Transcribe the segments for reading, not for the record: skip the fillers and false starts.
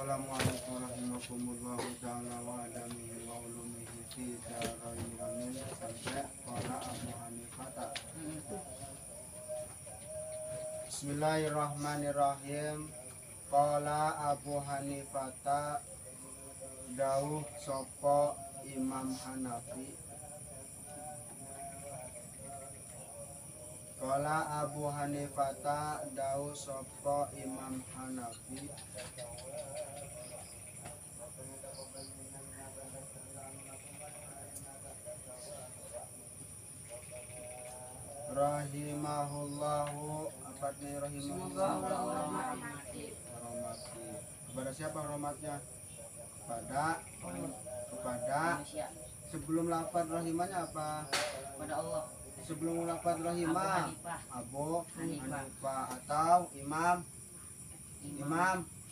Assalamualaikum warahmatullahi ta'ala wa adamihi wa ulumihi fi darain amin. Sampai qala Abu Hanifah. Bismillahirrahmanirrahim. Qala Abu Hanifah, dawuh sapa Imam Hanafi. Qala Abu Hanifah, dawuh sapa Imam Hanafi. Rahimahullahu, apa nih rahimahullah? Kepada siapa rahmatnya? Kepada sebelum lafaz rahimahnya apa? Kepada Allah. Sebelum lafaz rahimah Abu Hanifah atau Imam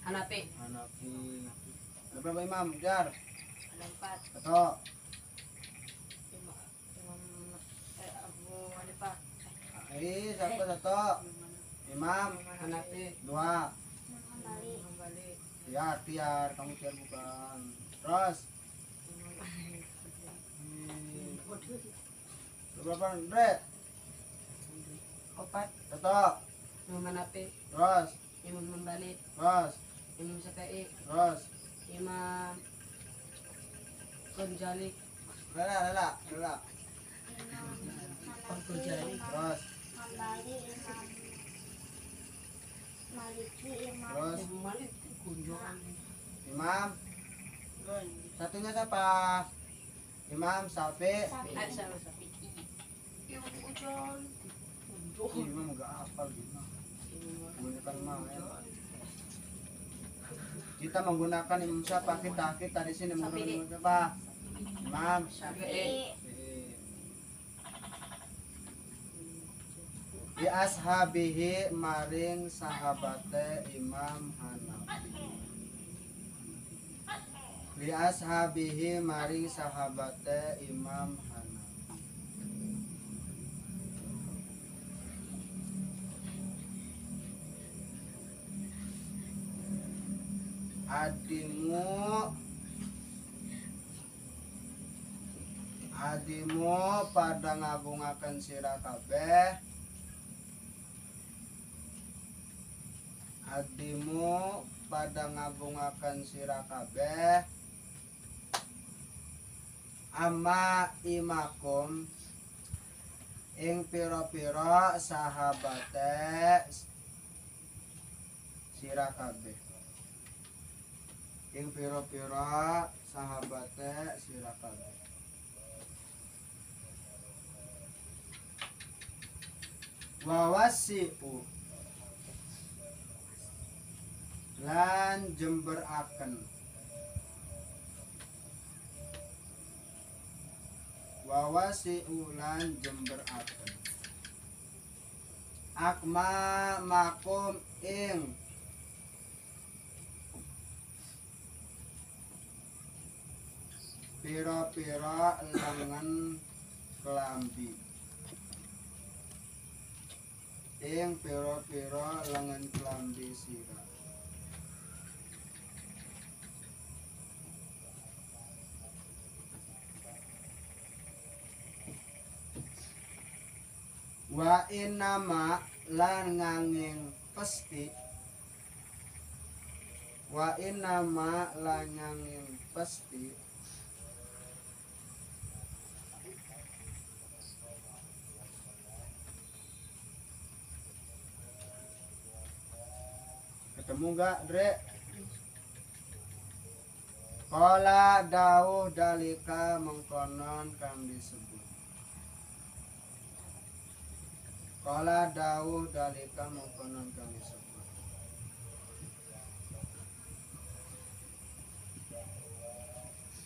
Hanafi. Ada berapa imam? Jar? Ada 4. Atau Abu Hanifah. siapa satu? Imam Hanafi. 2. Hambali. Tiar kamu tiar bukan. Terus berapa Andre? 4. Satu. Imam Hanafi. Terus Imam Hambali. terus Imam Syafi'i. terus Imam Ghazali. Lala Ghazali. terus Hambali, Imam Maliki, Imam terus Malik kunjungan. Imam satunya siapa? Imam Syafi'i. Imam Ujon. Imam enggak hafal gitu. Menggunakan imam ya. Kita menggunakan imam siapa? Kita di sini menggunakan siapa? Imam Syafi'i. Di ashabihi maring sahabate Imam Hanafi. Di ashabihi maring sahabate Imam Hanafi. Adimu pada ngabungaken sira kabeh. Adimu pada ngabungaken sira kabeh. Amma imakum ing pira-pira sahabate sira kabeh. Ing pira-pira sahabate sira kabeh. Wawasi'u lan jemberaken. Wawasi'u lan jemberaken. Akma makum ing pira-pira lengan kelambi. Ing pira-pira lengan kelambi sira. Wa inama lan nganging pesti. Wa inama lan nganging pesti. Ketemu gak, Dre? Kala dawuh dalika mengkonon kang disebut. Kala dawuh dalika mengkonon kang disebut.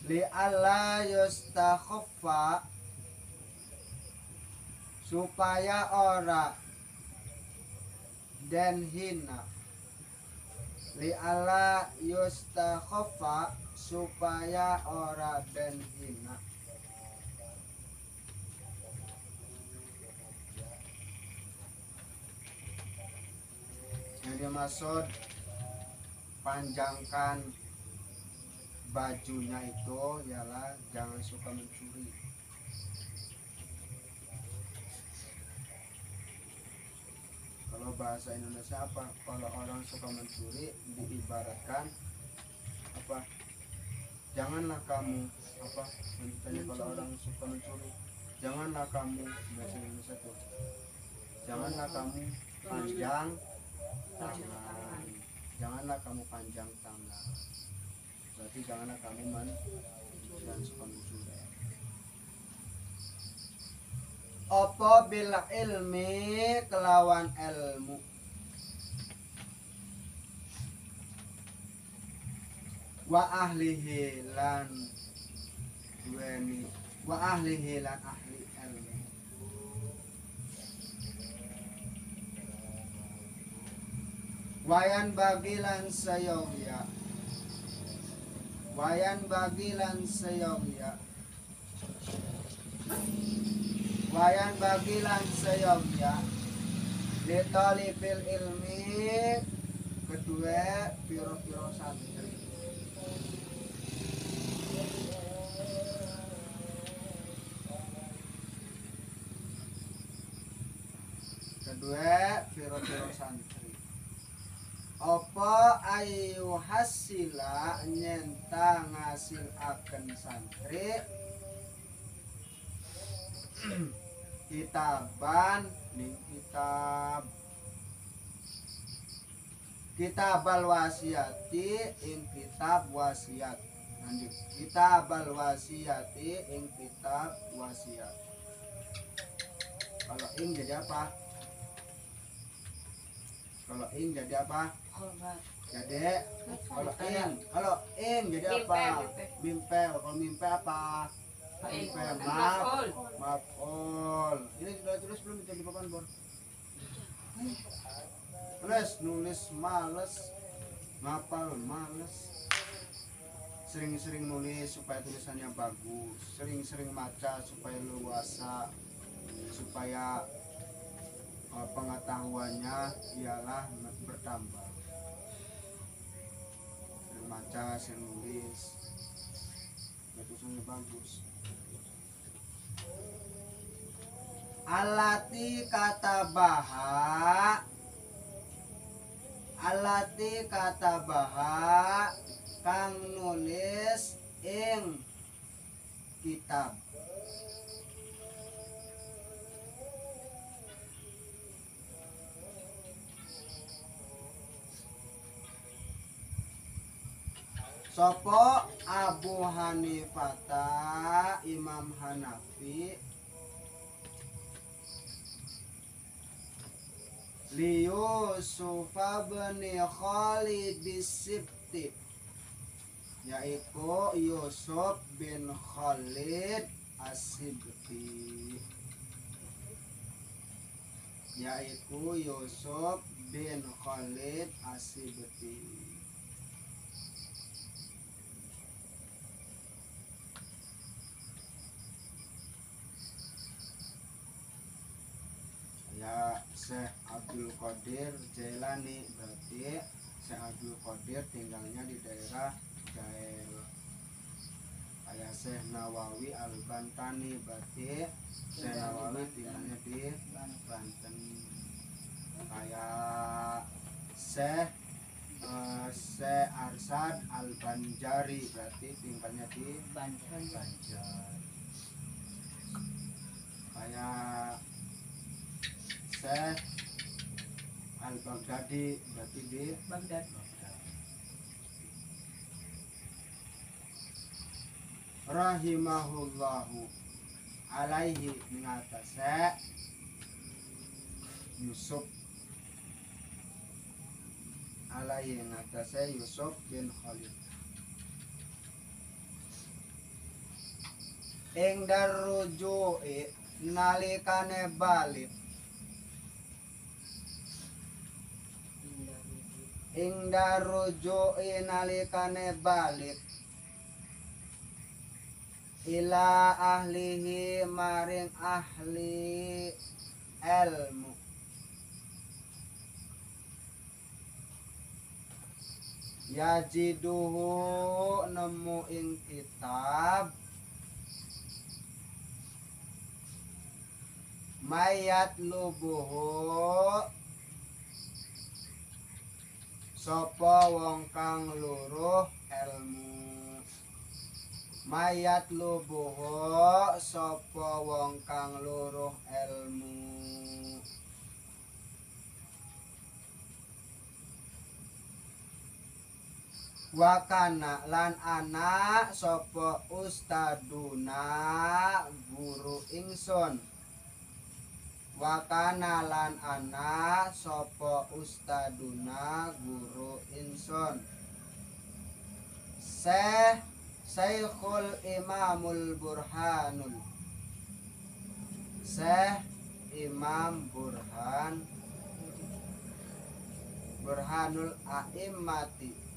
Li alla yustakhaffa, supaya ora den hina. Li alla yustakhaffa, supaya ora den hina. Yang dimaksud panjangkan bajunya itu ialah jangan suka mencuri. Kalau bahasa Indonesia apa? Kalau orang suka mencuri diibaratkan apa? Janganlah kamu apa? Misalnya kalau orang suka mencuri, janganlah kamu bahasa Indonesia tuh. Janganlah kamu panjang tangan. Janganlah kamu panjang tangan. Berarti janganlah kamu dan suka mencuri. Apa bila ilmi kelawan ilmu. Wa ahlihi lan duweni wa ahlihi lan ahli ilmu. Wayan bagilan sayogya. Wayan bagilan sayogya. Wayan bagilan sayogya. Litalibil ilmi kedua piro-piro santri. Kedua piro-piro santri. Apa ayu hasila nyenta ngasil akan santri kitaban ning kitabal wasiati ing kitab wasiat. Lanjut, kitabal wasiati ing kitab wasiat. Kalau ing jadi apa? Kalau ing jadi apa? Jadi kalau ing jadi apa? Mimpel. Kalau mimpe apa? Maf'ul. Ini sudah tulis belum di papan bor? Nulis males, ngapal males. Sering-sering nulis supaya tulisannya bagus, sering-sering baca supaya luasa, supaya pengetahuannya ialah bertambah. Sering baca, sering nulis, tulisannya bagus. Alati kata baha kang nulis ing kitab. Sopo Abu Hanifah Imam Hanafi li Yusuf bin Khalid Sibti, yaitu Yusuf bin Khalid As-Sibti, yaitu Yusuf bin Khalid As-Sibti. Ya Syekh Abdul Qadir Jailani, berarti Syekh Abdul Qadir tinggalnya di daerah Jail. Kayak Syekh Nawawi Al-Bantani, berarti Syekh Nawawi tinggalnya di Banten. Kayak Syekh Arsad Al-Banjari, berarti tinggalnya di Banjar. Kayak Syekh Al-Baghdadi, berarti di Baghdad. Rahimahullahu alaihi mengatasi Yusuf alaihi mengatasi Yusuf bin Khalid ing darujui nalikane balik ing darujui nalikane balik ila ahlihi maring ahli ilmu yajiduhu nemu ing kitab mayat lubuhu sapa wong kang luruh ilmu mayat lubuhu sapa wong kang luruh ilmu wakana lan anak sapa ustaduna guru ingsun wakana lan anak sapa ustaduna guru ingsun Syekhul Imamul Burhanul Syekh Imam Burhanul A'immati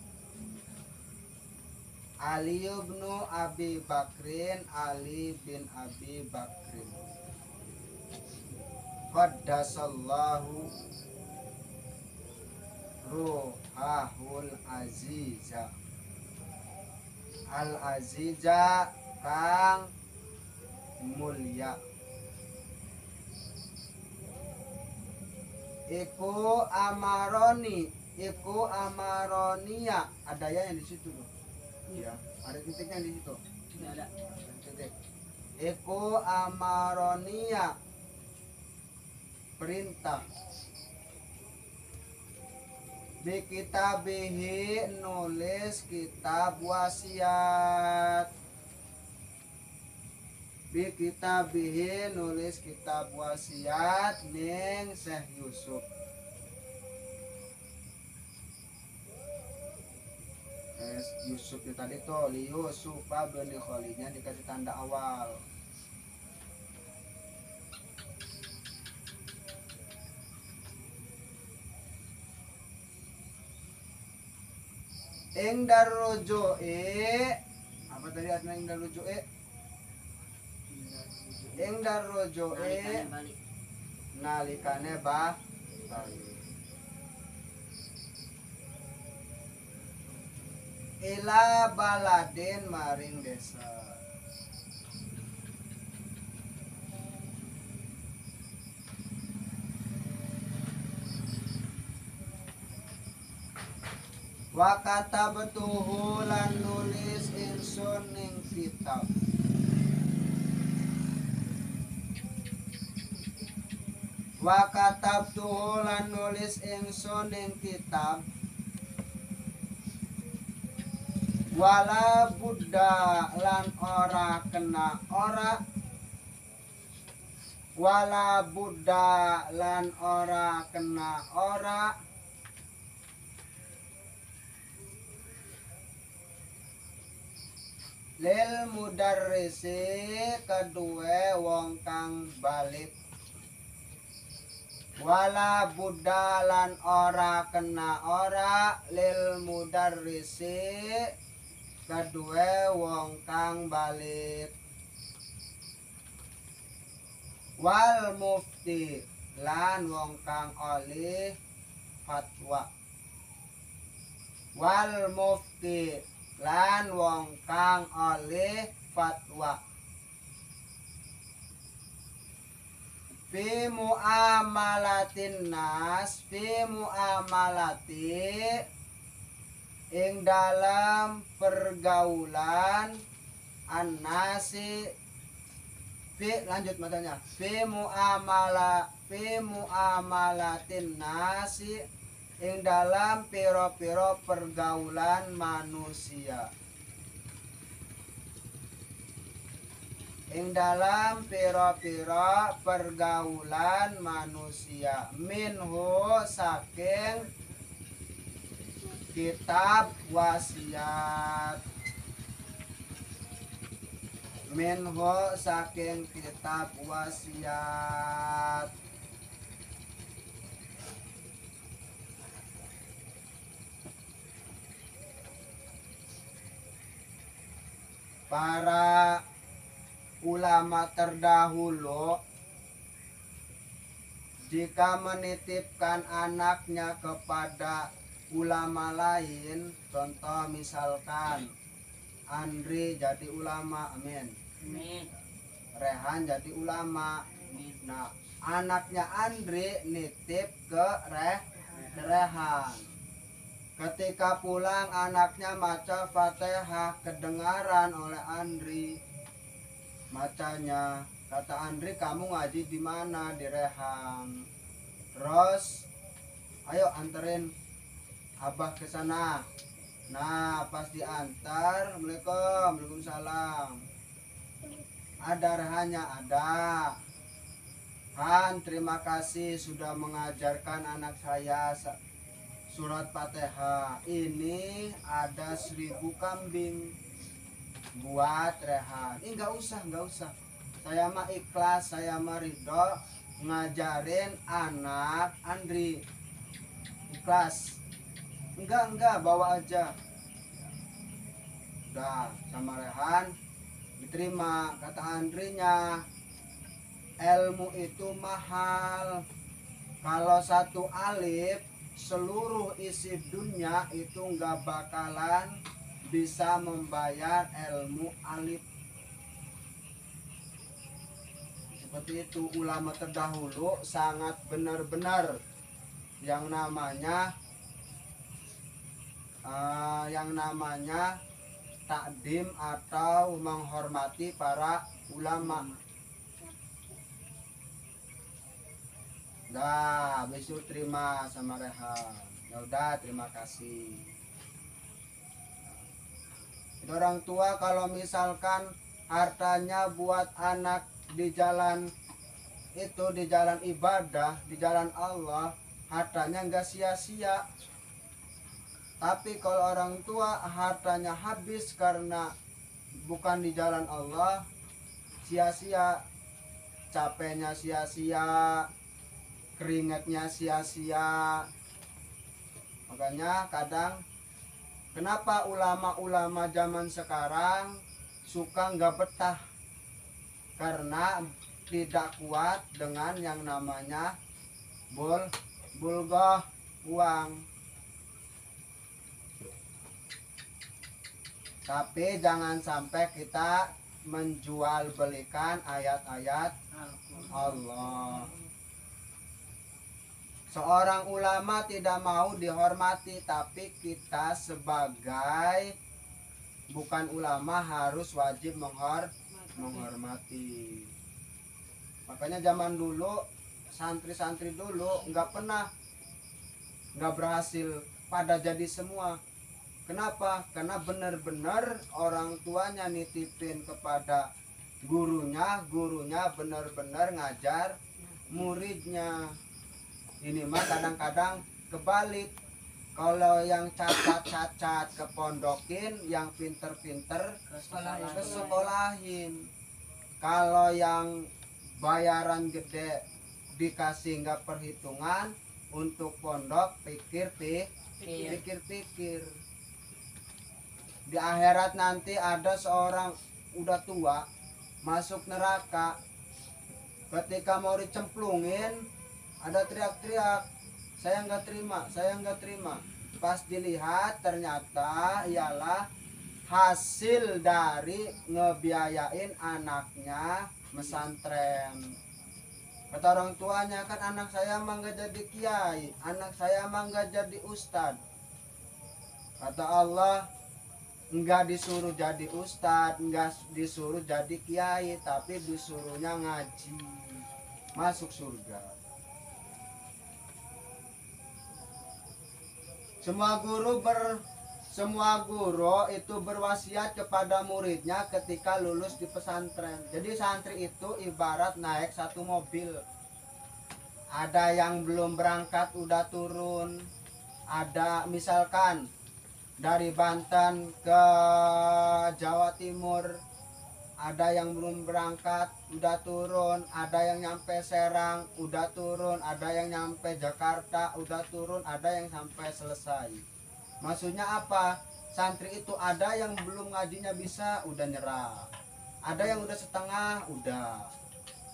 Ali bin Abi Bakrin Ali bin Abi Bakrin Qaddasallahu ruhahul aziza al aziza kang mulya iku amaronia ada ya yang di situ tuh. Ya, ada titiknya di situ. Tidak ada. Titik. Iku amaronia perintah. Bi kitabihi nulis kitab wasiat. Bi kitabihi nulis kitab wasiat ning Syekh Yusuf. Yusuf itu tadi tuh li Yusuf bin Khalidnya dikasih tanda awal. Ing darruju'i apa tadi artinya ing darruju'i? Ing darruju'i nalikane balik. Ila baladin maring desa wa katabtuhu lan nulis ingsun ning kitab wa katabtuhu lan nulis ingsun ning kitab wala buddha lan ora kena ora wala buddha lan ora kena ora lil mudarrisi kedue wong kang balik wala buddha lan ora kena ora lil mudarrisi kedue wong kang balik wal mufti lan wong kang oleh fatwa wal mufti lan wong kang oleh fatwa fi muamalatin nas fi muamalati ing dalam pergaulan annasi fi lanjut matanya fi muamalatin nasi ing dalam piro-piro pergaulan manusia ing dalam piro-piro pergaulan manusia minhu saking kitab wasiat minhu saking kitab wasiat para ulama terdahulu jika menitipkan anaknya kepada ulama lain, contoh misalkan Andri jadi ulama, amin. Amin. Rehan jadi ulama. Amin. Nah, anaknya Andri nitip ke Rehan. Ketika pulang anaknya maca Fatihah, kedengaran oleh Andri macanya. Kata Andri, kamu ngaji di mana? Di Rehan. Terus, ayo anterin Abah ke sana. Nah, pas diantar, Assalamualaikum, Waalaikumsalam. Ada Rehannya, ada. Han, terima kasih sudah mengajarkan anak saya surat Fatihah. Ini ada 1000 kambing buat Rehan. Ini nggak usah. Saya mah ikhlas, saya mah ridho ngajarin anak Andri. Ikhlas. Enggak, bawa aja. Udah, sama Rehan diterima. Kata Andrinya, ilmu itu mahal. Kalau satu alif, seluruh isi dunia itu nggak bakalan bisa membayar ilmu alif. Seperti itu, ulama terdahulu sangat benar-benar yang namanya takdim atau menghormati para ulama. Dah, besok terima sama Rehan. Ya udah, terima kasih. Orang tua kalau misalkan hartanya buat anak di jalan itu, di jalan ibadah, di jalan Allah, hartanya enggak sia-sia. Tapi kalau orang tua hartanya habis karena bukan di jalan Allah, sia-sia. Capeknya sia-sia, keringatnya sia-sia. Makanya kadang kenapa ulama-ulama zaman sekarang suka nggak betah, karena tidak kuat dengan yang namanya bulgoh uang. Tapi jangan sampai kita menjual belikan ayat-ayat Allah. Seorang ulama tidak mau dihormati, tapi kita sebagai bukan ulama harus wajib menghormati. Makanya zaman dulu santri-santri dulu nggak berhasil pada jadi semua. Kenapa? Karena benar-benar orang tuanya nitipin kepada gurunya benar-benar ngajar muridnya. Ini mah kadang-kadang kebalik. Kalau yang cacat-cacat kepondokin, yang pinter-pinter kesekolahin. Kalau yang bayaran gede dikasih nggak perhitungan, untuk pondok pikir-pikir. Di akhirat nanti ada seorang udah tua masuk neraka. Ketika mau dicemplungin, ada teriak-teriak, saya nggak terima. Pas dilihat ternyata ialah hasil dari ngebiayain anaknya mesantren. Kata orang tuanya, kan anak saya mah nggak jadi kiai, anak saya mah nggak jadi ustad. Kata Allah, enggak disuruh jadi ustad, enggak disuruh jadi kiai, tapi disuruhnya ngaji, masuk surga. Semua guru itu berwasiat kepada muridnya ketika lulus di pesantren. Jadi santri itu ibarat naik satu mobil. Ada yang belum berangkat udah turun. Ada misalkan dari Banten ke Jawa Timur, ada yang belum berangkat udah turun, ada yang nyampe Serang udah turun, ada yang nyampe Jakarta udah turun, ada yang sampai selesai. Maksudnya apa? Santri itu ada yang belum ngajinya bisa, udah nyerah. Ada yang udah setengah, udah.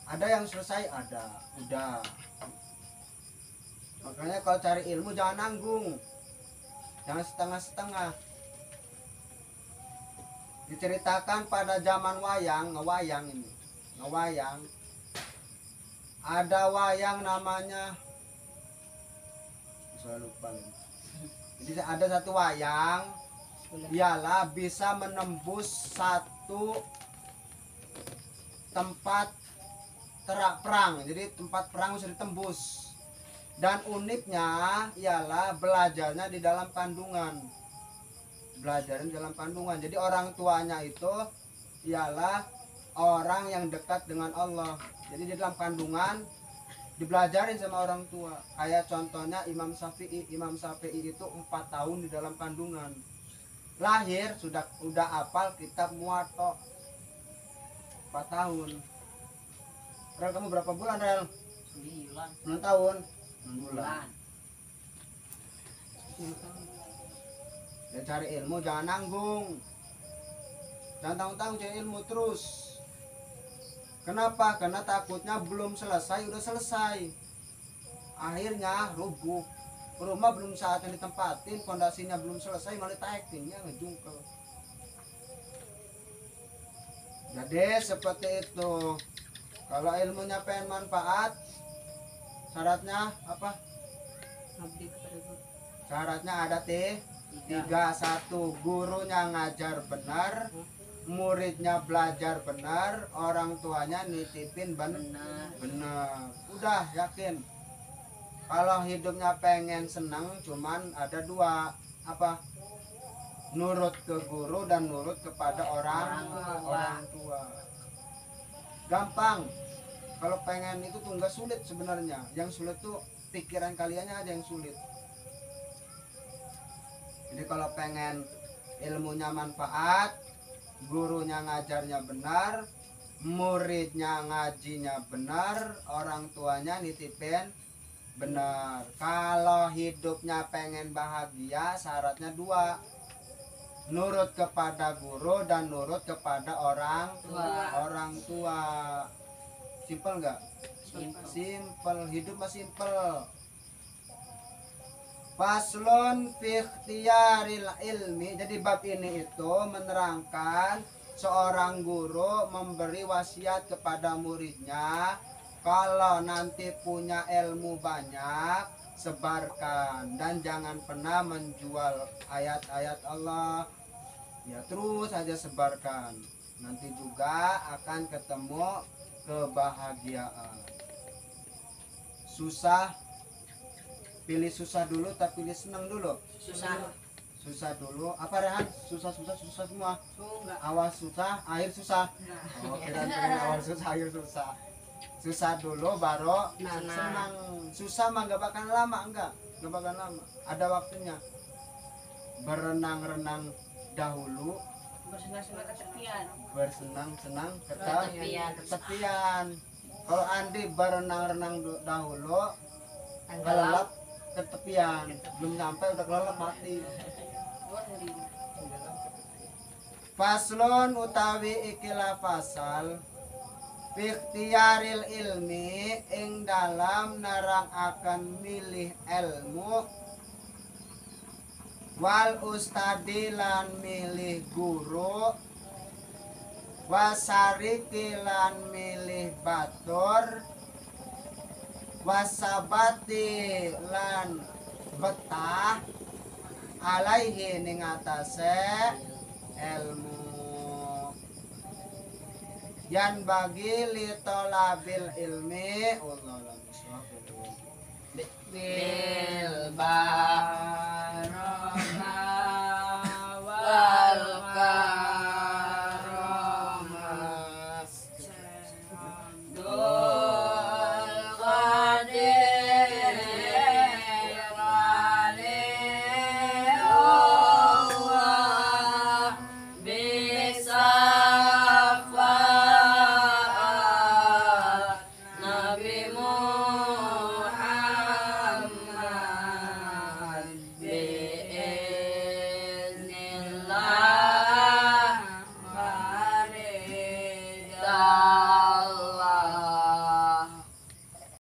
Ada yang selesai, ada, udah. Makanya kalau cari ilmu jangan nanggung. jangan setengah-setengah. Diceritakan pada zaman ngewayang ini, ada wayang namanya, saya lupa nih. Jadi ada satu wayang, ialah bisa menembus satu tempat terak perang. Jadi tempat perang bisa ditembus. Dan uniknya ialah belajarnya di dalam kandungan. Jadi orang tuanya itu ialah orang yang dekat dengan Allah. Jadi di dalam kandungan dibelajarin sama orang tua. Kayak contohnya Imam Syafi'i itu 4 tahun di dalam kandungan. Lahir udah hafal kitab Muwatta 4 tahun. Rel, kamu berapa bulan, Rel? 9 tahun. 9 bulan. Ya, cari ilmu jangan nanggung. Jangan tanggung-tanggung, cari ilmu terus. Kenapa? Karena takutnya belum selesai udah selesai. Akhirnya rubuh. Rumah belum saatnya ditempatin, fondasinya belum selesai malah taeknya ngejungkel. Jadi seperti itu. Kalau ilmunya pengen manfaat, syaratnya apa? Ngabdi kepada guru. Syaratnya ada tiga. Satu, gurunya ngajar benar, muridnya belajar benar, orang tuanya nitipin benar. Udah yakin. Kalau hidupnya pengen senang, cuman ada 2, apa? Nurut ke guru dan nurut kepada orang tua. Gampang. Kalau pengen itu tuh nggak sulit sebenarnya. Yang sulit tuh pikiran kaliannya aja yang sulit. Jadi kalau pengen ilmunya manfaat, gurunya ngajarnya benar, muridnya ngajinya benar, orang tuanya nitipin benar. Kalau hidupnya pengen bahagia, syaratnya 2. Nurut kepada guru dan nurut kepada orang tua. Simpel nggak? Simpel. Hidup mah simpel. Faslun fi ikhtiyaril ilmi. Jadi bab ini itu menerangkan seorang guru memberi wasiat kepada muridnya, kalau nanti punya ilmu banyak, sebarkan dan jangan pernah menjual ayat-ayat Allah. Ya terus saja sebarkan. Nanti juga akan ketemu kebahagiaan. Susah, pilih susah dulu tapi pilih senang dulu. Susah dulu. Apa Rehan? Susah semua. Awal susah, akhir susah. Oh, kira-kira awal susah, akhir susah. Susah dulu baru senang. Susah mah gak bakal lama, enggak bakal lama. Ada waktunya. Berenang-renang dahulu, bersenang-senang ketepian. Kalau Andi berenang-renang dahulu, kelelap ketepian, belum sampai udah kelelap mati. Faslun utawi ikilah fasal ikhtiyaril ilmi ing dalam narang akan milih ilmu, wal ustadi lan milih guru, wasariki lan milih batur, wasabati lan betah alaihi ning atase ilmu. Yan bagi li tolabil ilmi Allah bil